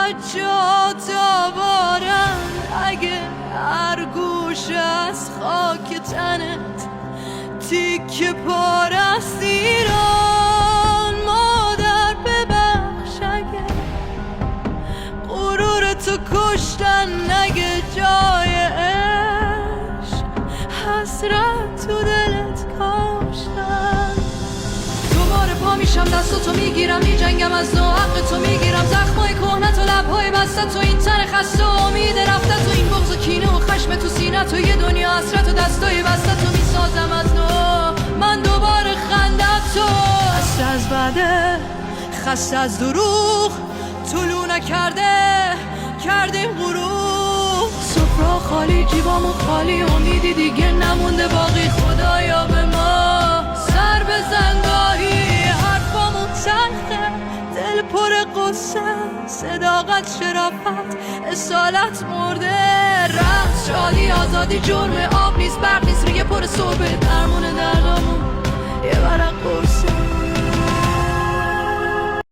بچه‌ها تابارن اگه هر گوش از خاک تنت تیکه پاره است ایران. مادر ببخش اگه غرور تو کشتن نگه جای عشق حسرت تو دلت کاشتن. دوباره پا میشم دستاتو میگیرم میجنگم از نو حق تو میگیرم زخمای کهنت و لبهای بسته تو این تن خسته و امید رفته تو این بغض و کینه و خشم تو سینه تو یه دنیا حسرت و دستای بسته تو میسازم از نو من دوباره خندت تو. خسته از بعده خسته از دروغ طلوع نکرده کردیم غروب. سفره خالی جیبامون خالی امیدی دیگه نمونده باقی. خدایا به ما سر بزن گاهی حرفامون تلخه دل پر قصه صداقت شرافت اصالت مرده. رقص شادی آزادی جرم آب نیست برق نیست ریه پر صبح درمون